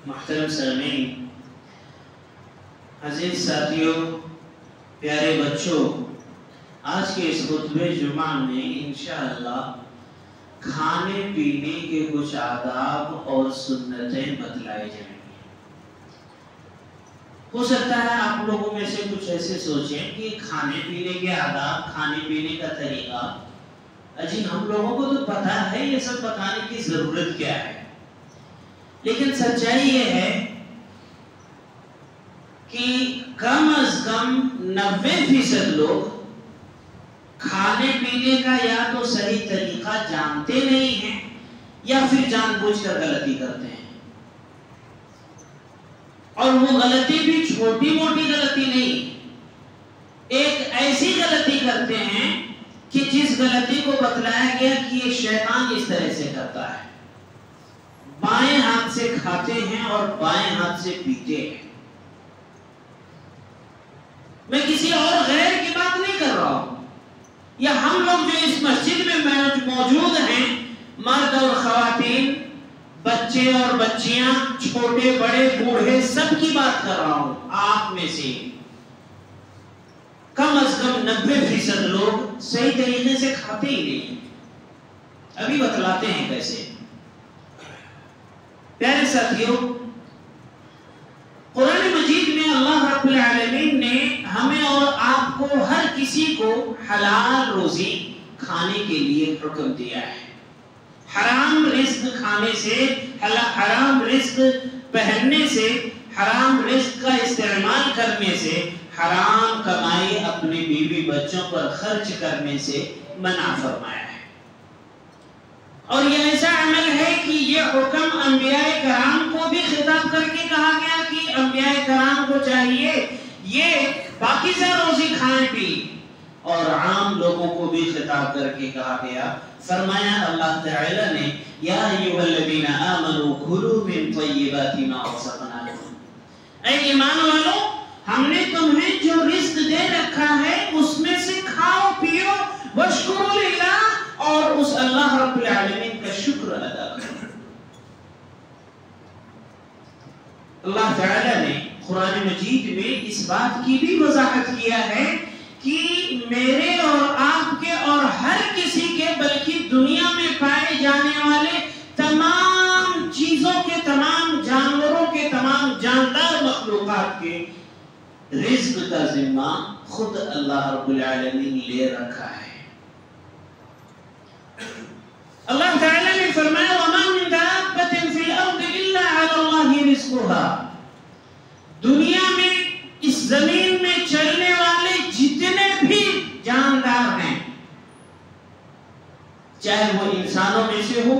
محترم سامعین، عزیز ساتھیوں، پیارے بچوں، آج کے اس خطبہ جمعہ میں انشاءاللہ کھانے پینے کے کچھ آداب اور سنتیں بتلائے جائیں گے۔ ہو سکتا ہے آپ لوگوں میں سے کچھ ایسے سوچیں کہ کھانے پینے کے آداب، کھانے پینے کا طریقہ، اجی ہم لوگوں کو تو پتا ہے، یہ سب بتانے کی ضرورت کیا ہے؟ لیکن سچائی یہ ہے کہ کم از کم 90% لوگ کھانے پینے کا یا تو صحیح طریقہ جانتے نہیں ہیں یا پھر جان بوجھ کر غلطی کرتے ہیں، اور وہ غلطی بھی چھوٹی موٹی غلطی نہیں، ایک ایسی غلطی کرتے ہیں کہ جس غلطی کو بتلایا گیا کہ یہ شیطان اس طرح سے کرتا ہے، بائیں ہاتھ سے کھاتے ہیں اور بائیں ہاتھ سے پیتے ہیں۔ میں کسی اور غیر کی بات نہیں کر رہا ہوں، یا ہم لوگ جو اس مسجد میں موجود ہیں، مرد اور خواتین، بچے اور بچیاں، چھوٹے بڑے بوڑھے، سب کی بات کر رہا ہوں۔ آپ میں سے کم از کم 90% لوگ صحیح طریقے سے کھاتے ہی نہیں۔ ابھی بتلاتے ہیں کیسے۔ پیارے ساتھیوں، قرآن مجید میں اللہ رب العالمین نے ہمیں اور آپ کو، ہر کسی کو حلال روزی کھانے کے لیے حکم دیا ہے۔ حرام رزق کھانے سے، حرام رزق پہننے سے، حرام رزق کا استعمال کرنے سے، حرام کمائی اپنے بیوی بچوں پر خرچ کرنے سے منع فرمایا ہے۔ اور یہ ایسا عمل ہے کہ یہ حکم انبیاء کرام کو بھی خطاب کر کے کہا گیا کہ انبیاء کرام کو چاہیے یہ پاکیزہ روزی کھائیں پی، اور عام لوگوں کو بھی خطاب کر کے کہا گیا۔ فرمایا اللہ تعالی نے، یا ایھا الذین آمنوا کلوا من طیبات ما رزقناکم، اے ایمان والو، ہم نے تمہیں جو رزق دے رکھا ہے اس میں سے کھاؤ پیو، واشکروا للہ، اور اس اللہ رب العالمین کا شکر ادا کرو۔ اللہ تعالی نے قرآن مجید میں اس بات کی بھی وضاحت کیا ہے کہ میرے اور آپ کے اور ہر کسی کے، بلکہ دنیا میں پائے جانے والے تمام چیزوں کے، تمام جانوروں کے، تمام جاندار مخلوقات کے رزق کا ذمہ خود اللہ رب العالمین لے رکھا ہے۔ اللہ تعالی نے فرمایا وَمَا مِن دَابَّةٍ فِي الْأَرْضِ إِلَّا عَلَى اللَّهِ رِزْقُهَا، دنیا میں، اس زمین میں چلنے والے جتنے بھی جاندار ہیں، چاہے وہ انسانوں میں سے ہو،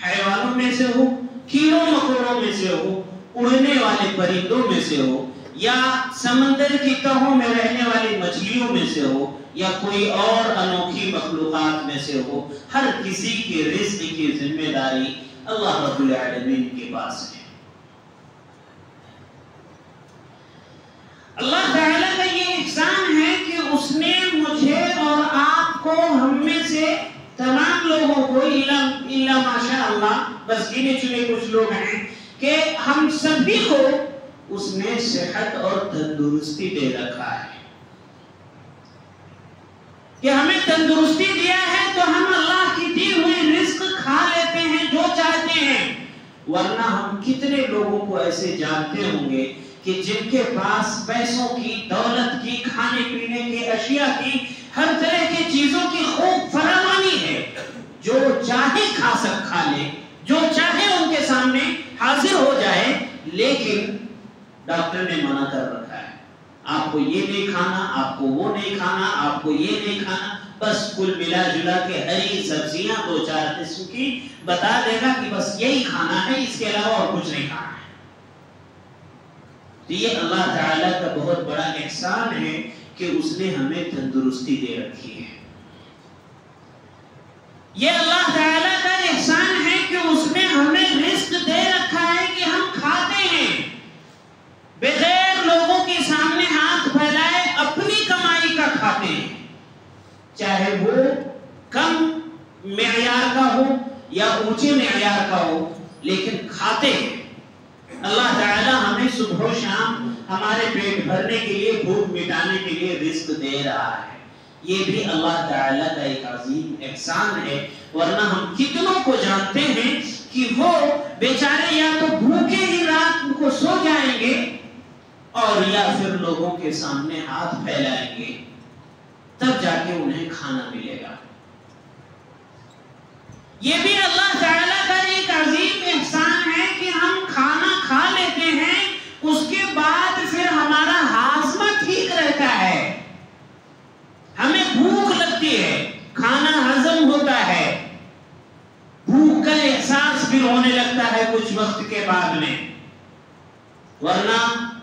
حیوانوں میں سے ہو، کیڑوں مکوڑوں میں سے ہو، اڑنے والے پرندوں میں سے ہو، یا سمندر کی تہوں میں رہنے والی مچھلیوں میں سے ہو، یا کوئی اور انوکھی مخلوقات میں سے ہو، ہر کسی کے رزق کی ذمہ داری اللہ رب العالمین کے پاس ہے۔ اللہ تعالیٰ کا یہ احسان ہے کہ اس نے مجھے اور آپ کو، ہم میں سے تمام لوگوں کو، الا ماشاء اللہ، بس گنے چنے کچھ لوگ ہیں، کہ ہم سبھی کو اس نے صحت اور تندرستی دے رکھا ہے، کہ ہمیں تندرستی دیا ہے تو ہم اللہ کی دی ہوئی رزق کھا لیتے ہیں جو چاہتے ہیں، ورنہ ہم کتنے لوگوں کو ایسے جانتے ہوں گے کہ جن کے پاس پیسوں کی، دولت کی، کھانے پینے کے اشیاء کی، ہر طرح کی چیزوں کی خوب فراوانی ہے، جو چاہے کھا لے، جو چاہے ان کے سامنے حاضر ہو جائے، لیکن ڈاکٹر نے منع کر رکھا ہے، آپ کو یہ نہیں کھانا، آپ کو وہ نہیں کھانا، آپ کو یہ نہیں کھانا، بس کل ملا جلا کے ہری سبزیاں 2-4 قسم کی بتا دے گا کہ بس یہی کھانا ہے، اس کے علاوہ اور کچھ نہیں کھانا ہے۔ تو یہ اللہ تعالیٰ کا بہت بڑا احسان ہے کہ اس نے ہمیں تندرستی دے رکھی ہے۔ یہ اللہ تعالیٰ کا احسان ہے کہ اس نے ہمیں رزق دے رکھا ہے کہ ہم کھاتے ہیں، بغیر لوگوں کے سامنے ہاتھ پھیلائے اپنی کمائی کا کھاتے ہیں، چاہے وہ کم معیار کا ہو یا اونچے معیار کا ہو، لیکن کھاتے ہیں۔ اللہ تعالی ہمیں صبح و شام ہمارے پیٹ بھرنے کے لیے، بھوک مٹانے کے لیے رزق دے رہا ہے، یہ بھی اللہ تعالیٰ کا ایک عظیم احسان ہے۔ ورنہ ہم کتنوں کو جانتے ہیں کہ وہ بیچارے یا تو بھوکے ہی رات کو سو جائیں گے اور یا پھر لوگوں کے سامنے ہاتھ پھیلائیں گے، تب جا کے انہیں کھانا ملے گا۔ یہ بھی اللہ تعالیٰ کا ایک عظیم احسان ہے کہ ہم کھانا کھا لیتے ہیں، اس کے بعد پھر ہمارا ہاضمہ ٹھیک رہتا ہے، ہمیں بھوک لگتی ہے، کھانا ہضم ہوتا ہے، بھوک کا احساس بھی ہونے لگتا ہے کچھ وقت کے بعد میں۔ ورنہ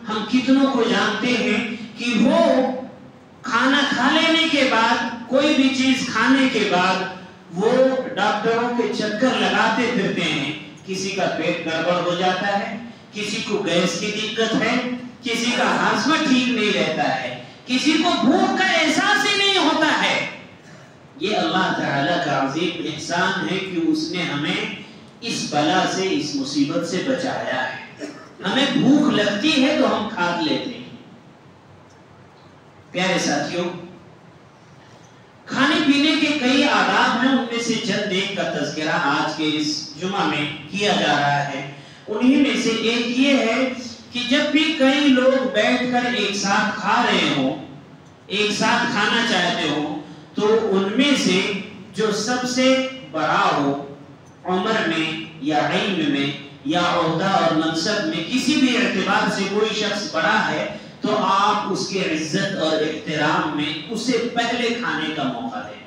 ہم کتنوں کو جانتے ہیں کہ وہ کھانا کھا لینے کے بعد، کوئی بھی چیز کھانے کے بعد وہ ڈاکٹروں کے چکر لگاتے پھرتے ہیں، کسی کا پیٹ گڑبڑ ہو جاتا ہے، کسی کو گیس کی دقت ہے، کسی کا ہاضمہ ٹھیک نہیں رہتا ہے، کسی کو بھوک کا احساس ہی نہیں ہوتا ہے۔ یہ اللہ تعالیٰ کا عظیم احسان ہے کہ اس نے ہمیں اس بلا سے، اس مصیبت سے بچایا ہے۔ ہمیں بھوک لگتی ہے تو ہم کھا لیتے ہیں۔ پیارے ساتھیوں، کھانے پینے کے کئی آداب ہیں، ان میں سے چند ایک کا تذکرہ آج کے اس جمعہ میں کیا جا رہا ہے۔ انہی میں سے ایک یہ ہے کہ جب بھی کئی لوگ بیٹھ کر ایک ساتھ کھا رہے ہوں، ایک ساتھ کھانا چاہتے ہوں، تو ان میں سے جو سب سے بڑا ہو، عمر میں یا علم میں یا عہدہ اور منصب میں کسی بھی اعتبار سے کوئی شخص بڑا ہے، تو آپ اس کے عزت اور احترام میں اسے پہلے کھانے کا موقع دیں۔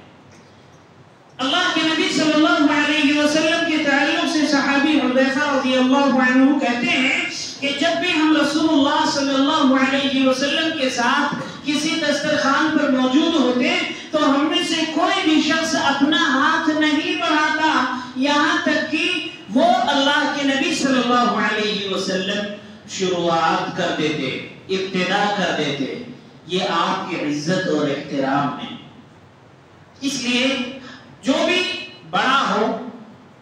اللہ کے نبی صلی اللہ علیہ وسلم کے تعلق سے صحابی حذیفہ رضی اللہ عنہ کہتے ہیں کہ جب بھی ہم رسول اللہ صلی اللہ علیہ وسلم کے ساتھ کسی دسترخوان پر موجود ہوتے تو ہم میں سے کوئی بھی شخص اپنا ہاتھ نہیں بڑھاتا، یہاں تک کہ وہ اللہ کے نبی صلی اللہ علیہ وسلم شروعات کر دیتے، ابتدا کر دیتے۔ یہ آپ کی عزت اور احترام میں، اس لیے جو بھی بڑا ہو،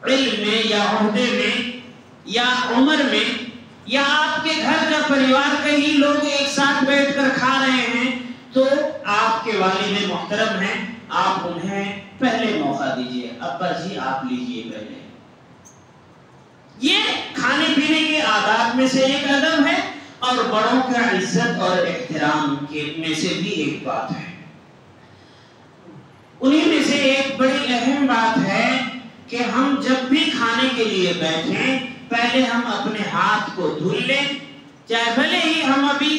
علم میں یا عہدے میں یا عمر میں، یا آپ کے گھر کا پریوار کہیں لوگ ایک ساتھ بیٹھ کر کھا رہے ہیں، تو آپ کے والد محترم ہیں، آپ انہیں پہلے موقع دیجئے۔ ابا جی آپ لیجئے پہلے۔ یہ کھانے پینے کے آداب میں سے ایک ادب ہے، اور بڑوں کا عزت اور احترام کے میں سے بھی ایک بات ہے۔ انہی میں سے ایک بڑی اہم بات ہے کہ ہم جب بھی کھانے کے لیے بیٹھیں، پہلے ہم اپنے ہاتھ کو دھل لیں، چاہے بھلے ہی ہم ابھی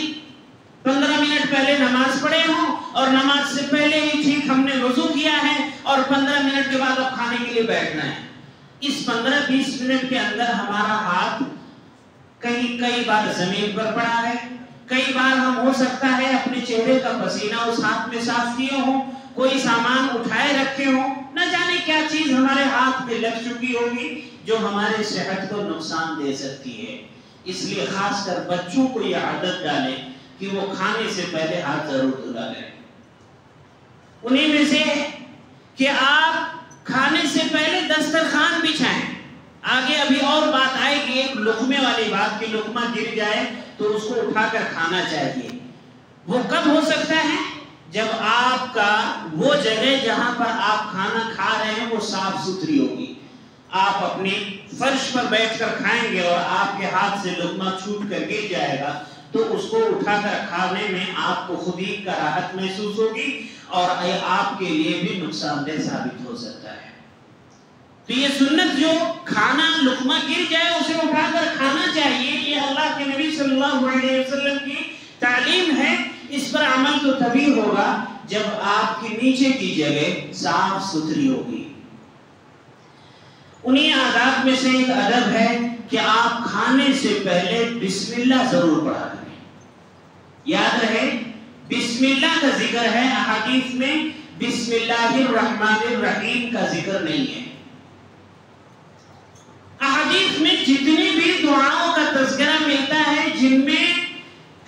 15 منٹ پہلے نماز پڑھے ہوں اور نماز سے پہلے ہی ٹھیک ہم نے وضو کیا ہے اور 15 منٹ کے بعد اب کھانے کے لیے بیٹھنا ہے۔ اس 15-20 منٹ کے اندر ہمارا ہاتھ کئی بار زمین پر پڑا ہے، کئی بار ہم ہو سکتا ہے اپنے چہرے کا پسینہ اس ہاتھ میں صاف کیے ہوں، کوئی سامان اٹھائے رکھے ہوں، نہ جانے کیا چیز ہمارے ہاتھ میں لگ چکی ہوگی جو ہمارے صحت کو نقصان دے سکتی ہے۔ اس لیے خاص کر بچوں کو یہ عادت ڈالیں کہ وہ کھانے سے پہلے ہاتھ ضرور دھلا لیں۔ انہی میں سے کہ آپ کھانے سے پہلے دسترخوان بچھائیں۔ آگے ابھی اور بات آئے گی، ایک لقمے والی بات، کہ لقمہ گر جائے تو اس کو اٹھا کر کھانا چاہیے۔ وہ کب ہو سکتا ہے؟ جب آپ کا وہ جگہ جہاں پر آپ کھانا کھا رہے ہیں وہ صاف ستھری ہوگی۔ آپ اپنی فرش پر بیٹھ کر کھائیں گے اور آپ کے ہاتھ سے لقمہ چھوٹ کر گر جائے گا تو اس کو اٹھا کر کھانے میں آپ کو خود ہی کراہت محسوس ہوگی اور آپ کے لیے بھی نقصان دہ ثابت ہو سکتا ہے۔ تو یہ سنت جو کھانا لقمہ گر جائے اسے اٹھا کر کھانا چاہیے، یہ اللہ کے نبی صلی اللہ علیہ وسلم کی تعلیم ہے۔ اس پر عمل تو تبھی ہوگا جب آپ کی نیچے کی جگہ صاف ستھری ہوگی۔ انہی آداب میں سے ایک ادب ہے کہ آپ کھانے سے پہلے بسم اللہ ضرور پڑھا کریں۔ یاد رہے بسم اللہ کا ذکر ہے، احادیث میں بسم اللہ الرحمن الرحیم کا ذکر نہیں ہے۔ احادیث میں جتنی بھی دعاؤں کا تذکرہ ملتا ہے جن میں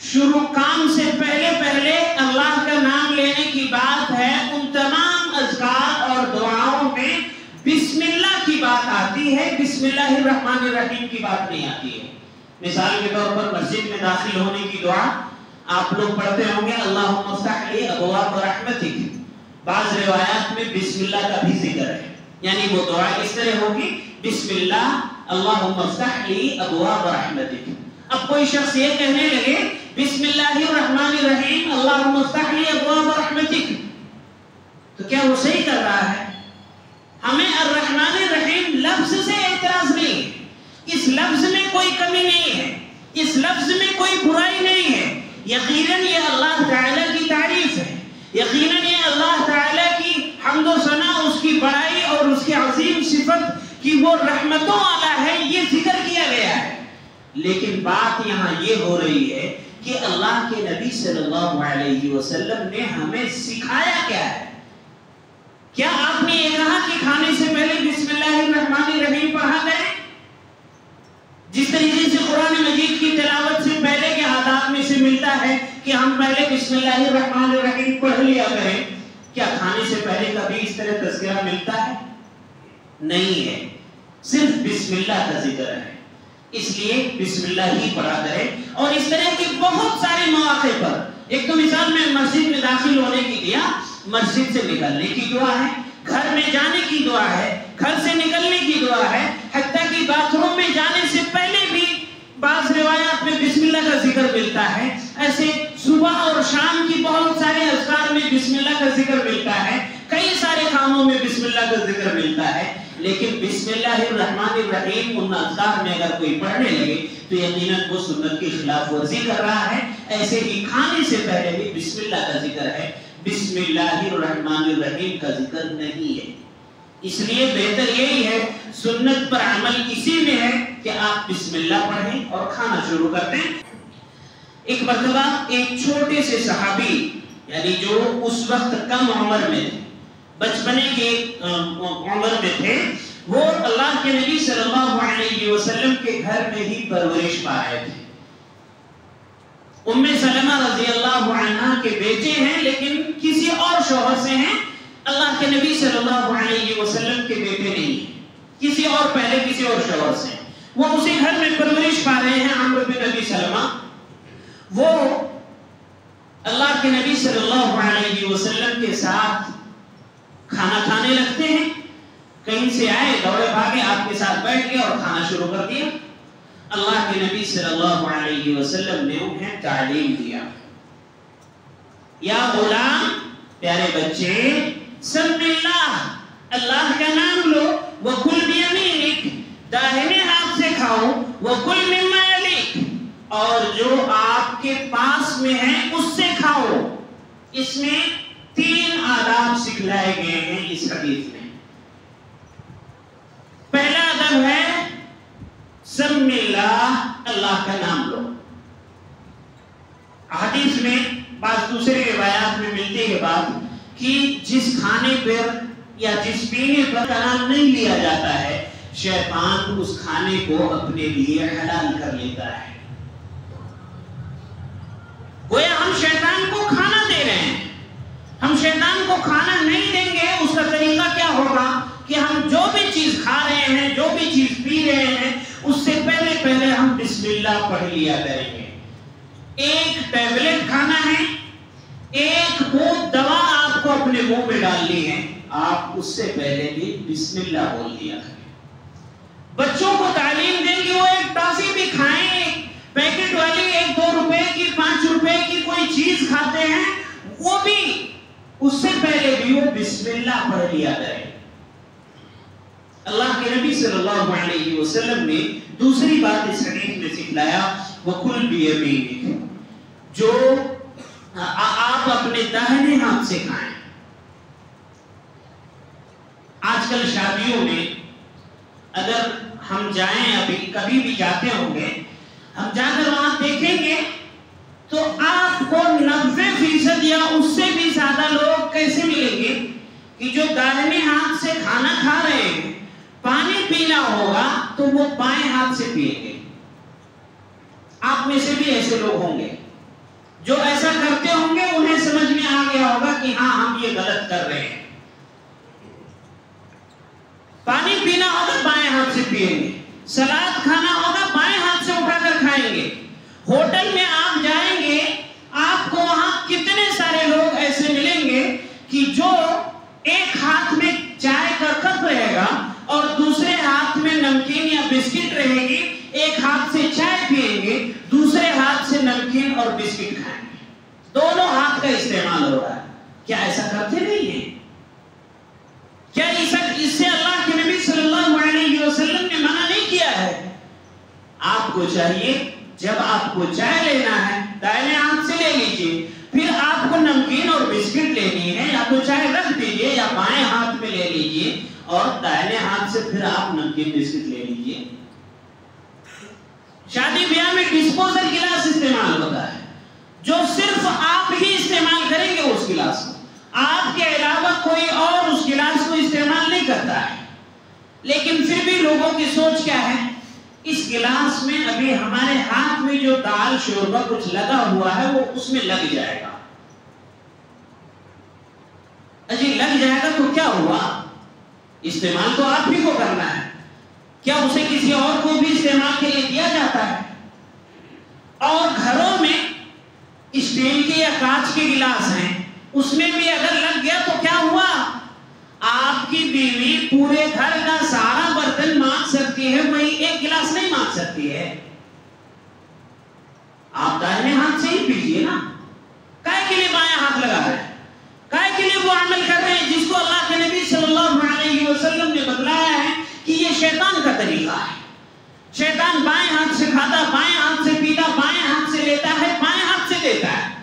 شروع کام سے پہلے اللہ کا نام لینے کی بات ہے، ان تمام اذکار اور دعاؤں میں بسم اللہ کی بات آتی ہے، بسم اللہ الرحمن الرحیم کی بات نہیں آتی ہے۔ مثال کے طور پر مسجد میں داخل ہونے کی دعا آپ لوگ پڑھتے ہوں گے اللہم افتح لی ابواب رحمتک. بعض روایات میں بسم اللہ کا بھی ذکر ہے، یعنی وہ دعا اس طرح ہوگی بسم اللہ اللہم افتح لی ابواب رحمتک. اب کوئی شخص یہ کہنے لگے بسم اللہ الرحمن الرحیم اللہم افتح لی ابواب رحمتک، تو کیا وہ صحیح کر رہا ہے؟ ہمیں الرحمن الرحیم لفظ سے اعتراض نہیں ہے، اس لفظ میں کوئی کمی نہیں ہے، اس لفظ میں کوئی برائی نہیں ہے. یقیناً یہ اللہ تعالیٰ کی تعریف ہے، یقیناً یہ اللہ تعالیٰ کی حمد و ثنا، اس کی بڑائی اور اس کی عظیم صفت کہ وہ رحمتوں والا ہے، یہ ذکر کیا گیا ہے. لیکن بات یہاں یہ ہو رہی ہے کہ اللہ کے نبی صلی اللہ علیہ وسلم نے ہمیں سکھایا کیا ہے. کیا آپ نے یہ کہا کہ کھانے سے پہلے بسم اللہ الرحمن الرحیم پڑھا کریں؟ جس طریقے سے قرآن مجید کی تلاوت سے پہلے کے آداب میں سے ملتا ہے کہ ہم پہلے بسم اللہ الرحمن الرحیم پڑھ لیا کریں، کیا کھانے سے پہلے کبھی اس طرح تذکرہ ملتا ہے؟ نہیں ہے، صرف بسم اللہ کا ذکر ہے. اس لیے بسم اللہ ہی پڑھا کریں. اور اس طرح کے بہت سارے مواقع پر، ایک تو مثال میں مسجد میں داخل ہونے کی دیا، مسجد سے نکلنے کی دعا ہے، گھر میں جانے کی دعا ہے، گھر سے نکلنے کی دعا ہے، حتیٰ کہ باتھ روم میں جانے سے پہلے بھی بعض روایات میں بسم اللہ کا ذکر ملتا ہے. ایسے صبح اور شام کی بہت سارے اذکار میں بسم اللہ کا ذکر ملتا ہے، کئی سارے کاموں میں بسم اللہ کا ذکر ملتا ہے. لیکن بسم اللہ الرحمن الرحیم ان اذکار میں اگر کوئی پڑھنے لگے تو یقیناً وہ سنت کی خلاف ورزی کر رہا ہے. ایسے ہی کھانے سے پہلے بھی بسم اللہ کا ذکر ہے، بسم اللہ الرحمن الرحیم کا ذکر نہیں ہے. اس لیے بہتر یہی ہے، سنت پر عمل اسی میں ہے کہ آپ بسم اللہ پڑھیں اور کھانا شروع کر دیں. ایک مرتبہ ایک چھوٹے سے صحابی، یعنی جو اس وقت کم عمر میں تھے، بچپنے کے عمر میں تھے، وہ اللہ کے نبی صلی اللہ علیہ وسلم کے گھر میں ہی پرورش پا رہے تھے. ام سلمہ رضی اللہ عنہ کے بیٹے ہیں، لیکن کسی اور شوہر سے ہیں. اللہ کے نبی صلی اللہ علیہ وسلم کے بیٹے نہیں ہیں، کسی اور پہلے کسی اور شوہر سے. وہ اسی گھر میں پرورش پا رہے ہیں. عمرو بن ابی سلمہ وہ اللہ کے نبی صلی اللہ علیہ وسلم کے ساتھ کھانا کھانے لگتے ہیں. کہیں سے آئے، دوڑے بھاگے، آپ کے ساتھ بیٹھ گئے اور کھانا شروع کر دیا. اللہ کے نبی صلی اللہ علیہ وسلم نے انہیں تعلیم دیا، یا غلام، پیارے بچے، سم اللہ، اللہ کا نام لو، وَكُلْ بِيَمِينِكَ، داہنے ہاتھ سے کھاؤ، وَكُلْ مِمَّا يَلِيكَ، اور جو آپ کے پاس میں ہے اس سے کھاؤ. اس میں 3 آداب سکھلائے گئے ہیں اس حدیث میں. پہلا ادب ہے سم اللہ، اللہ کا نام لو. حدیث میں بعض دوسرے روایات میں ملتی ہے بات کہ جس کھانے پر یا جس پینے پر کا نام نہیں لیا جاتا ہے، شیطان اس کھانے کو اپنے لیے حلال کر لیتا ہے. گویا ہم شیطان کو کھانا دے رہے ہیں. ہم شیطان کو کھانا نہیں دیں گے. اس کا طریقہ کیا ہوگا کہ ہم جو بھی چیز کھا رہے ہیں، جو بھی چیز پی رہے ہیں، اس سے پہلے ہم بسم اللہ پڑھ لیا کریں گے. ایک ٹیبلٹ کھانا ہے، ایک بوند دوا آپ کو اپنے منہ میں ڈالنی ہے، آپ اس سے پہلے بھی بسم اللہ بول دیا کریں. بچوں کو تعلیم دیں کہ وہ ایک ٹافی بھی کھائیں، پیکٹ والی 1-2 روپے کی 5 روپے کی کوئی چیز کھاتے ہیں، وہ بھی اس سے پہلے بھی وہ بسم اللہ پڑھ لیا کریں. اللہ کے نبی صلی اللہ علیہ وسلم نے دوسری بات اس حدیث میں سکھلایا، وَكُلْ بِيَمِينِكَ، جو آپ اپنے داہنے ہاتھ سے کھائیں. آج کل شادیوں میں اگر ہم جائیں، ابھی کبھی بھی جاتے ہوں گے، ہم جا کر وہاں دیکھیں گے تو آپ کو 90% یا اس سے بھی زیادہ لوگ کیسے ملیں گے کہ جو داہنے ہاتھ سے کھانا کھا رہے ہیں، پانی پینا ہوگا تو وہ بائیں ہاتھ سے پیئیں گے. آپ میں سے بھی ایسے لوگ ہوں گے جو ایسا کرتے ہوں گے. انہیں سمجھ میں آ گیا ہوگا کہ ہاں ہم یہ غلط کر رہے ہیں. پانی پینا ہوگا بائیں ہاتھ سے پیئیں گے، سلاد کھانا ہوگا بائیں ہاتھ سے اٹھا کر کر کھائیں گے. ہوٹل میں آپ جائیں گے, آپ کو وہاں کتنے سارے لوگ ایسے ملیں گے کہ جو ایک ہاتھ میں چائے کا کپ رہے گا اور دوسرے ہاتھ میں نمکین یا بسکٹ رہے گی, ایک ہاتھ سے چائے پیئیں گے, دوسرے ہاتھ سے نمکین اور بسکٹ کھائیں گے. دونوں ہاتھ کا استعمال ہو رہا ہے. کیا ایسا کرتے نہیں ہیں؟ کیا اس سے اللہ کے نبی صلی اللہ علیہ وسلم نے منع نہیں کیا ہے؟ آپ کو چاہیے جب آپ کو چائے لینا ہے دائیں ہاتھ سے لے لیجئے, پھر آپ کو نمکین اور بسکٹ لینی ہے یا تو چائے رکھ دیجئے یا بائیں ہاتھ میں لے لیجئے اور دائیں ہاتھ سے پھر آپ نمکین بسکٹ لے لیجئے. شادی بیاہ میں ڈسپوزل گلاس استعمال ہوتا ہے جو صرف آپ ہی استعمال کریں گے. اس گلاس کو آپ کے علاوہ کوئی اور اس گلاس کو استعمال نہیں کرتا ہے. لیکن پھر بھی لوگوں کی سوچ کیا ہے, اس گلاس میں ابھی ہمارے ہاتھ میں جو دال شوربہ کچھ لگا ہوا ہے وہ اس میں لگ جائے گا. اجی لگ جائے گا تو کیا ہوا؟ استعمال تو آپ ہی کو کرنا ہے. کیا اسے کسی اور کو بھی استعمال کے لیے دیا جاتا ہے؟ اور گھروں میں اسٹیل کے یا کانچ کے گلاس ہیں, اس میں بھی اگر لگ گیا تو کیا ہوا؟ آپ کی بیوی پورے گھر کا سارا برتن مانج سکتی ہے, وہی ایک گلاس نہیں مانج سکتی ہے. آپ دائیں ہاتھ سے ہی پیجئے نا. کائے کے لیے بائیں ہاتھ لگا رہے ہیں؟ کائے کے لیے وہ عمل کر رہے ہیں جس کو اللہ کے نبی صلی اللہ علیہ وسلم نے بتلایا ہے کہ یہ شیطان کا طریقہ ہے. شیطان بائیں ہاتھ سے کھاتا, بائیں ہاتھ سے پیتا, بائیں ہاتھ سے لیتا ہے, بائیں ہاتھ سے دیتا ہے.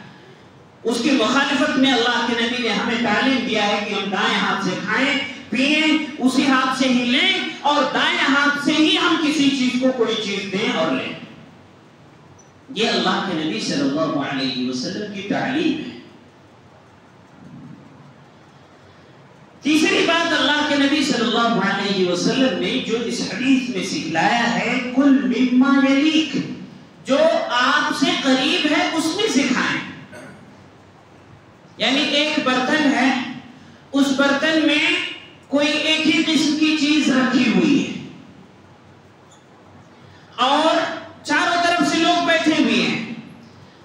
اس کی مخالفت میں اللہ کے نبی نے ہمیں تعلیم دیا ہے کہ ہم دائیں ہاتھ سے کھائیں, پیئیں, اسی ہاتھ سے ہی لیں اور دائیں ہاتھ سے ہی ہم کسی چیز کو کوئی چیز دیں اور لیں. یہ اللہ کے نبی صلی اللہ علیہ وسلم کی تعلیم ہے. تیسری بات اللہ کے نبی صلی اللہ علیہ وسلم نے جو اس حدیث میں سکھلایا ہے, کل مما یلیک, جو آپ سے قریب ہے اس میں سے کھائیں. یعنی ایک برتن ہے, اس برتن میں کوئی ایک ہی قسم کی چیز رکھی ہوئی ہے اور چاروں طرف سے لوگ بیٹھے ہوئے ہیں,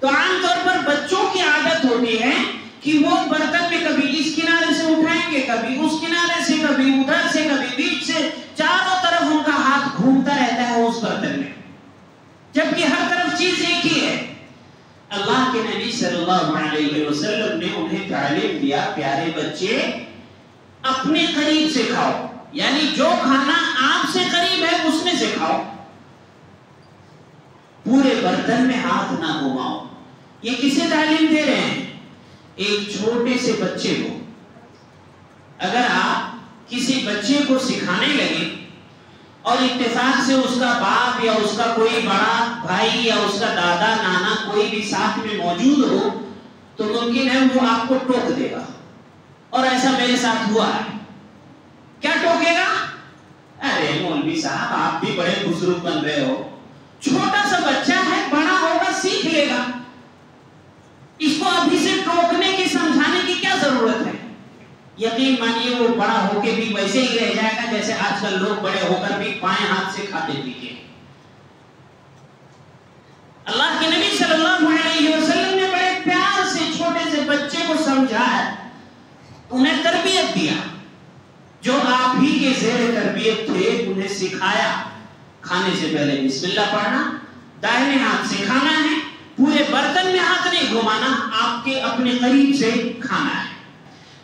تو عام طور پر بچوں کی عادت ہوتی ہے کہ وہ برتن میں کبھی اس کنارے سے اٹھائیں گے, کبھی اس کنارے سے, کبھی ادھر سے, کبھی بیچ سے, چاروں طرف ان کا ہاتھ گھومتا رہتا ہے اس برتن میں, جبکہ ہر طرف چیز ایک ہی ہے. اللہ کے نبی صلی اللہ علیہ وسلم نے انہیں تعلیم دیا, پیارے بچے اپنے قریب سے کھاؤ, یعنی جو کھانا آپ سے قریب ہے اس میں سے کھاؤ, پورے برتن میں ہاتھ نہ گھماؤ. یہ کسے تعلیم دے رہے ہیں؟ ایک چھوٹے سے بچے کو. اگر آپ کسی بچے کو سکھانے لگے اور اتفاق سے اس کا باپ یا اس کا کوئی بڑا بھائی یا اس کا دادا نانا کوئی بھی ساتھ میں موجود ہو, تو ممکن ہے وہ آپ کو ٹوک دے گا, اور ایسا میرے ساتھ ہوا ہے. کیا ٹوکے گا؟ ارے مولوی صاحب آپ بھی بڑے بزرگ بن رہے ہو, چھوٹا سا بچہ ہے, بڑا ہوگا سیکھ لے گا, اس کو ابھی سے ٹوکنے کی سمجھانے کی کیا ضرورت ہے؟ یقین مانیے وہ بڑا ہو کے بھی ویسے ہی رہ جائے گا جیسے آج کل لوگ بڑے ہو کر بھی بائیں ہاتھ سے کھاتے پیتے. اللہ کے نبی صلی اللہ علیہ وسلم نے بڑے پیار سے چھوٹے سے بچے کو سمجھایا, انہیں تربیت دیا, جو آپ ہی کے زیر تربیت تھے انہیں سکھایا. کھانے سے پہلے بسم اللہ پڑھنا, دائیں ہاتھ سے کھانا ہے, پورے برتن میں ہاتھ نہیں گھمانا, آپ کے اپنے قریب سے کھانا ہے.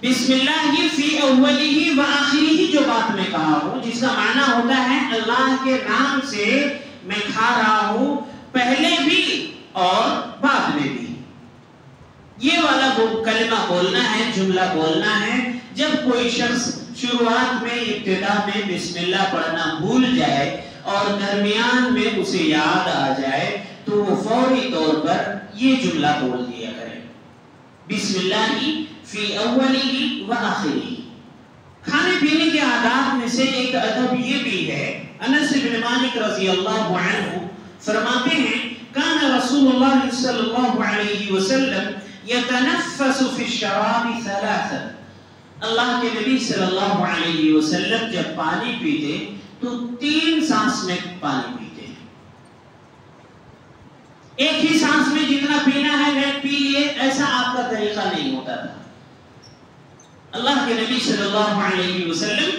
بسم اللہ فی اولی و آخری, جو بات میں کہا ہوں جس کا معنی ہوتا ہے اللہ کے نام سے میں کھا رہا ہوں, پہلے بھی اور بعد میں بھی. یہ والا کلمہ بولنا ہے, جملہ بولنا ہے. جب کوئی شخص شروعات میں ابتدا میں بسم اللہ پڑھنا بھول جائے اور درمیان میں اسے یاد آ جائے تو وہ فوری طور پر یہ جملہ بول دیا کرے, بسم اللہ فی اولی و آخری. کھانے پینے کے آداب میں سے ایک ادب یہ بھی ہے, انس بن مالک رضی اللہ عنہ فرماتے ہیں کان رسول اللہ صلی اللہ علیہ وسلم یتنفس فی الشراب ثلاثا. اللہ کے نبی صلی اللہ علیہ وسلم جب پانی پیتے تو 3 سانس میں پانی پیتے. ایک ہی سانس میں جتنا پینا ہے وہ پی لیے، ایسا آپ کا طریقہ نہیں ہوتا تھا۔ اللہ کے نبی صلی اللہ علیہ وسلم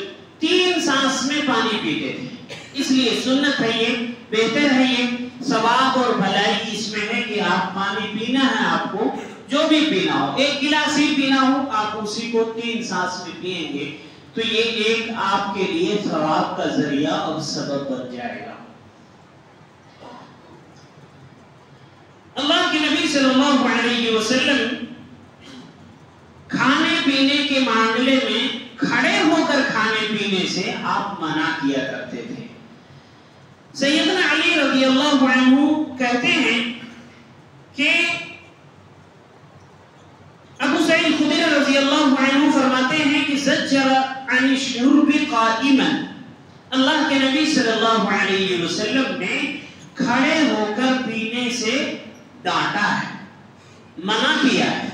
3 سانس میں پانی پیتے تھے، اس لیے سنت ہے یہ، بہتر ہے یہ، ثواب اور بھلائی اس میں ہے کہ آپ پانی پینا ہے، آپ کو جو بھی پینا ہو، 1 گلاس ہی پینا ہو، آپ اسی کو 3 سانس میں پئیں گے تو یہ ایک آپ کے لیے ثواب کا ذریعہ اور سبب بن جائے گا۔ اللہ کے نبی صلی اللہ علیہ وسلم کھانے پینے کے معاملے میں کھڑے ہو کر کھانے پینے سے آپ منع کیا کرتے تھے۔ سیدنا علی رضی اللہ عنہ کہتے ہیں کہ ابو سعید خدری رضی اللہ عنہ فرماتے ہیں کہ زجر عن الشرب قائما، اللہ کے نبی صلی اللہ علیہ وسلم نے کھڑے ہو کر پینے سے ڈانٹا ہے، منع کیا ہے۔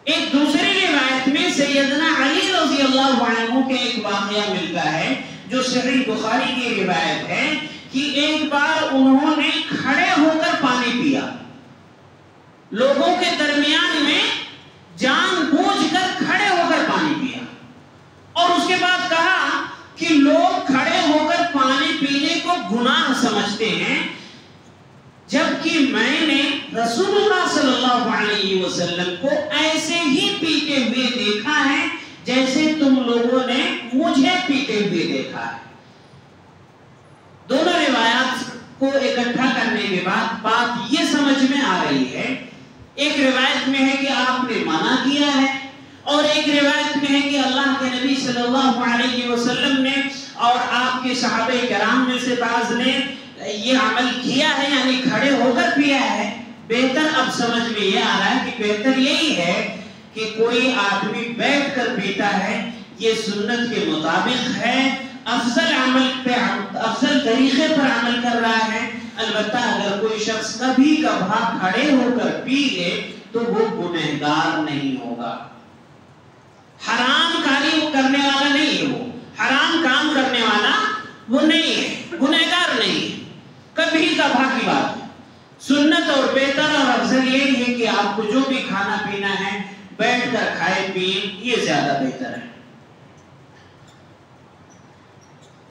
ایک دوسری روایت میں سیدنا علی رضی اللہ عنہ کے ایک واقعہ ملتا ہے جو صحیح بخاری کی روایت ہے کہ ایک بار انہوں نے کھڑے ہو کر پانی پیا، لوگوں کے درمیان میں جان بوجھ کر کھڑے ہو کر پانی پیا، اور اس کے بعد کہا کہ لوگ کھڑے ہو کر پانی پینے کو گناہ سمجھتے ہیں، جبکہ میں نے رسول اللہ صلی اللہ علیہ وسلم کو ایسے ہی پیتے ہوئے دیکھا ہے جیسے تم لوگوں نے مجھے پیتے ہوئے دیکھا ہے۔ دونوں روایات کو اکٹھا کرنے کے بعد بات یہ سمجھ میں آ رہی ہے، ایک روایت میں ہے کہ آپ نے منع کیا ہے، اور ایک روایت میں ہے کہ اللہ کے نبی صلی اللہ علیہ وسلم نے اور آپ کے صحابہ کرام میں سے بعض نے یہ عمل کیا ہے، یعنی کھڑے ہو کر پیا ہے۔ بہتر اب سمجھ میں یہ آ رہا ہے کہ بہتر یہی ہے کہ کوئی آدمی بیٹھ کر پیتا ہے، یہ سنت کے مطابق ہے، افضل عمل پہ افضل طریقے پر عمل کر رہا ہے۔ البتہ اگر کوئی شخص کبھی کبھار کھڑے ہو کر پی لے تو وہ گنہگار نہیں ہوگا، حرام کاری کرنے والا نہیں ہے، وہ حرام کام کرنے والا وہ نہیں ہے، گنہگار نہیں ہے، کبھی کبھار کی بات ہے۔ سنت اور بہتر اور افضل یہ ہے کہ آپ کو جو بھی کھانا پینا ہے بیٹھ کر کھائے پیئے، یہ زیادہ بہتر ہے۔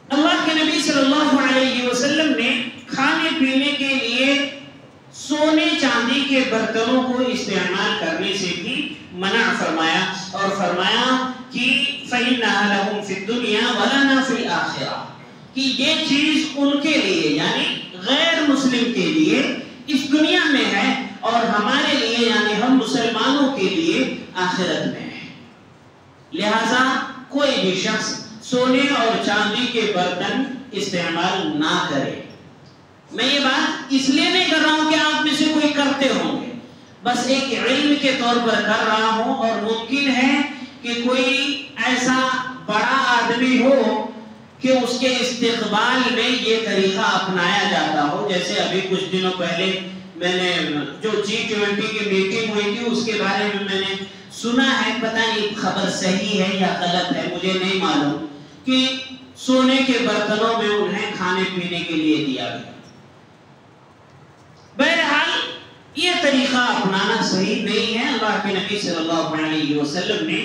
اللہ کے نبی صلی اللہ علیہ وسلم نے کھانے پینے کے لیے سونے چاندی کے برتنوں کو استعمال کرنے سے بھی منع فرمایا، اور فرمایا کہ فَإِنَّهَا لَهُمْ فِي الدُّنْيَا وَلَنَا فِي الْآخِرَةِ، کہ یہ چیز ان کے لیے یعنی غیر مسلم کے لیے اس دنیا میں ہے، اور ہمارے لیے یعنی ہم مسلمانوں کے لیے آخرت میں ہے۔ لہذا کوئی بھی شخص سونے اور چاندی کے برتن استعمال نہ کرے۔ میں یہ بات اس لیے نہیں کر رہا ہوں کہ آپ میں سے کوئی کرتے ہوں گے، بس ایک علم کے طور پر کر رہا ہوں، اور ممکن ہے کہ کوئی ایسا بڑا آدمی ہو کہ اس کے استقبال میں یہ طریقہ اپنایا جاتا ہو، جیسے ابھی کچھ دنوں پہلے میں نے جو G20 کی میٹنگ ہوئی تھی اس کے بارے میں نے سنا ہے، پتہ نہیں خبر صحیح ہے یا غلط ہے مجھے نہیں معلوم، کہ سونے کے برتنوں میں انہیں کھانے پینے کے لیے دیا گیا۔ بہرحال یہ طریقہ اپنانا صحیح نہیں ہے، اللہ کے نبی صلی اللہ علیہ وسلم نے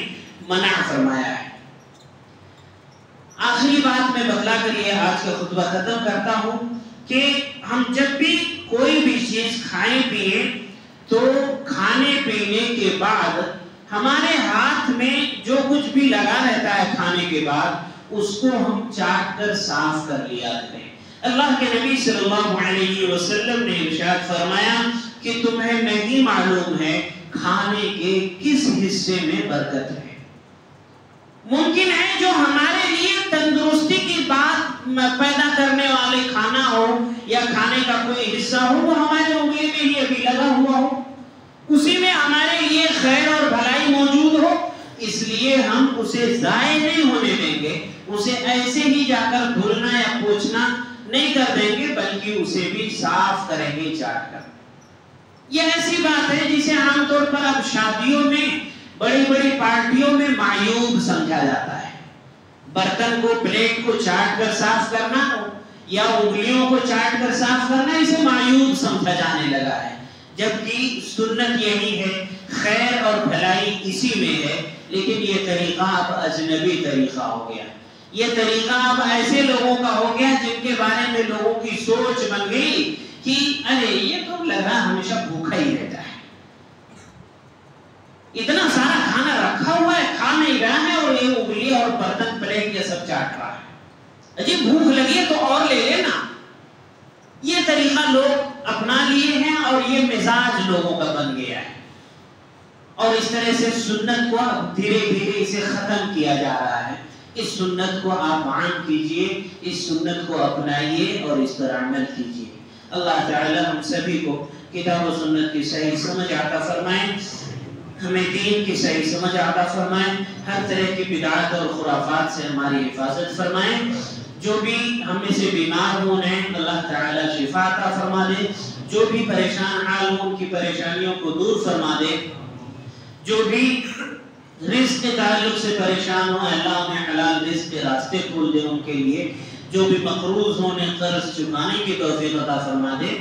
منع فرمایا ہے۔ آخری بات میں بتلا کر یہ آج کا خطبہ ختم کرتا ہوں کہ ہم جب بھی کوئی بھی چیز کھائیں پیئیں تو کھانے پینے کے بعد ہمارے ہاتھ میں جو کچھ بھی لگا رہتا ہے کھانے کے بعد اس کو ہم چاٹ کر صاف کر لیا کریں۔ اللہ کے نبی صلی اللہ علیہ وسلم نے ارشاد فرمایا کہ تمہیں نہیں معلوم ہے کھانے کے کس حصے میں برکت ہے۔ ممکن ہے جو ہمارے لیے تندرستی کی بات پیدا کرنے والے کھانا ہو یا کھانے کا کوئی حصہ ہو وہ ہمارے انگلی میں ہی ابھی لگا ہوا ہو، اسی میں ہمارے لیے خیر اور بھلائی موجود ہو، اس لیے ہم اسے ضائع نہیں ہونے دیں گے، اسے ایسے ہی جا کر دھلنا یا پوچھنا نہیں کر دیں گے، بلکہ اسے بھی صاف کریں گے چاٹ کر۔ یہ ایسی بات ہے جسے عام طور پر اب شادیوں میں بڑی بڑی پارٹیوں میں معیوب سمجھا جاتا ہے، برتن کو پلیٹ کو چاٹ کر صاف کرنا، یا انگلیوں کو چاٹ کر صاف کرنا اسے معیوب سمجھا جانے لگا ہے، جبکہ سنت یہی ہے، خیر اور بھلائی اسی میں ہے، لیکن یہ طریقہ اب اجنبی طریقہ ہو گیا، یہ طریقہ اب ایسے لوگوں کا ہو گیا جن کے بارے میں لوگوں کی سوچ بن گئی کہ ارے یہ تو لگ رہا ہمیشہ بھوکا ہی رہتا ہے، اتنا سارا کھانا رکھا ہوا ہے، کھا نہیں رہا ہے اور یہ انگلی اور برتن پلیٹ یہ سب چاٹ رہا ہے، اجی بھوک لگی ہے تو اور لے لینا۔ یہ طریقہ لوگ اپنا لیے ہیں اور یہ مزاج لوگوں کا بن گیا ہے، اور اس طرح سے سنت کو دھیرے دھیرے اسے ختم کیا جا رہا ہے۔ اس سنت کو آپ عام کیجئے، اس سنت کو اپنائیے اور اس پر عمل کیجئے۔ اللہ تعالی ہم سبھی کو کتاب و سنت کی صحیح سمجھ عطا فرمائیں، ہمیں دین کی صحیح سمجھ عطا فرمائیں، ہر طرح کی بدعات اور خرافات سے ہماری حفاظت فرمائیں، جو بھی ہم میں سے بیمار ہوں ہیں اللہ تعالی شفا عطا فرما دے، جو بھی پریشان حال ہوں ان کی پریشانیوں کو دور فرما دے، جو بھی رزق کے تعلق سے پریشان ہوں اللہ انہیں حلال رزق کے راستے کھول دے ان کے لیے، جو بھی مقروض ہونے قرض چکانے کی توفیق عطا فرما دے۔